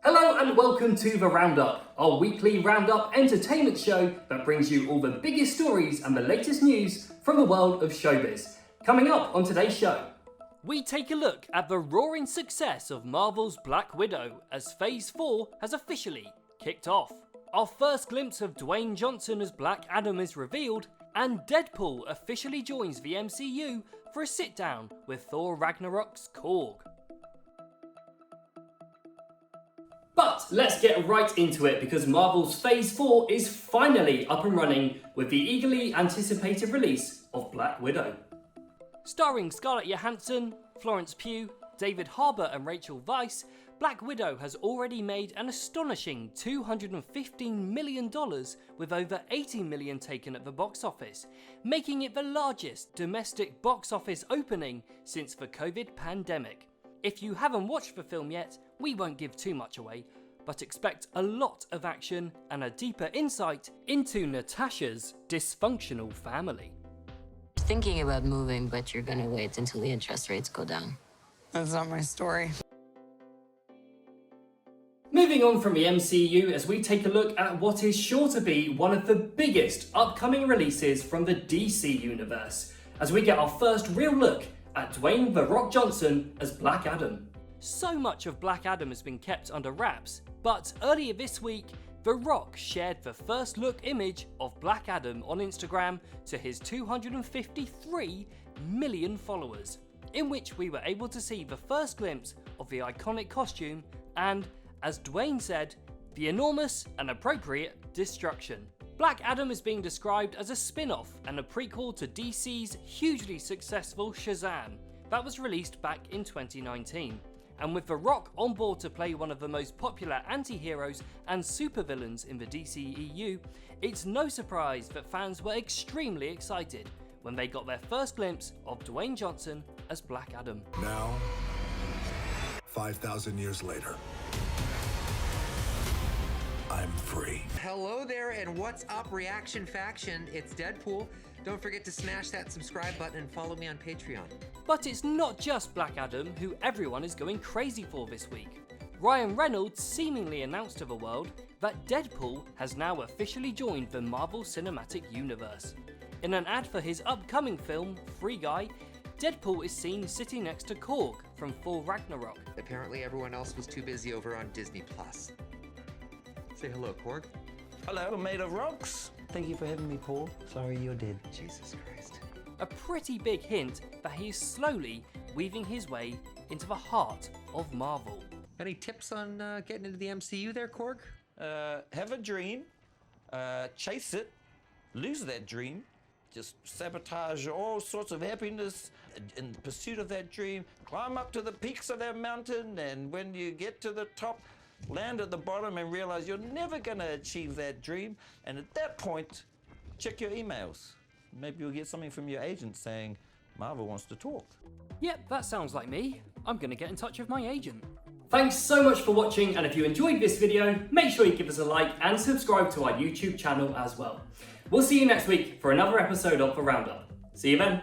Hello and welcome to The Roundup, our weekly roundup entertainment show that brings you all the biggest stories and the latest news from the world of showbiz. Coming up on today's show, we take a look at the roaring success of Marvel's Black Widow as Phase 4 has officially kicked off. Our first glimpse of Dwayne Johnson as Black Adam is revealed, and Deadpool officially joins the MCU for a sit-down with Thor Ragnarok's Korg. But let's get right into it because Marvel's Phase 4 is finally up and running with the eagerly anticipated release of Black Widow. Starring Scarlett Johansson, Florence Pugh, David Harbour and Rachel Weisz, Black Widow has already made an astonishing $215 million with over $80 million taken at the box office, making it the largest domestic box office opening since the COVID pandemic. If you haven't watched the film yet, we won't give too much away, but expect a lot of action and a deeper insight into Natasha's dysfunctional family. Thinking about moving, but you're gonna wait until the interest rates go down. That's not my story. Moving on from the MCU as we take a look at what is sure to be one of the biggest upcoming releases from the DC universe, as we get our first real look at Dwayne "The Rock" Johnson as Black Adam. So much of Black Adam has been kept under wraps, but earlier this week, The Rock shared the first look image of Black Adam on Instagram to his 253 million followers, in which we were able to see the first glimpse of the iconic costume and, as Dwayne said, the enormous and appropriate destruction. Black Adam is being described as a spin-off and a prequel to DC's hugely successful Shazam that was released back in 2019. And with The Rock on board to play one of the most popular anti-heroes and supervillains in the DCEU, it's no surprise that fans were extremely excited when they got their first glimpse of Dwayne Johnson as Black Adam. Now, 5,000 years later, I'm free. Hello there and what's up, Reaction Faction? It's Deadpool. Don't forget to smash that subscribe button and follow me on Patreon. But it's not just Black Adam who everyone is going crazy for this week. Ryan Reynolds seemingly announced to the world that Deadpool has now officially joined the Marvel Cinematic Universe. In an ad for his upcoming film, Free Guy, Deadpool is seen sitting next to Korg from Thor Ragnarok. Apparently everyone else was too busy over on Disney+. Say hello, Korg. Hello, made of rocks. Thank you for having me, Paul. Sorry you're dead. Jesus Christ. A pretty big hint that he is slowly weaving his way into the heart of Marvel. Any tips on getting into the MCU there, Korg? Have a dream, chase it, lose that dream, just sabotage all sorts of happiness in pursuit of that dream, climb up to the peaks of that mountain, and when you get to the top, land at the bottom and realize you're never going to achieve that dream. And at that point, check your emails. Maybe you'll get something from your agent saying, Marvel wants to talk. Yep, that sounds like me. I'm going to get in touch with my agent. Thanks so much for watching, and if you enjoyed this video, make sure you give us a like and subscribe to our YouTube channel as well. We'll see you next week for another episode of The Roundup. See you then.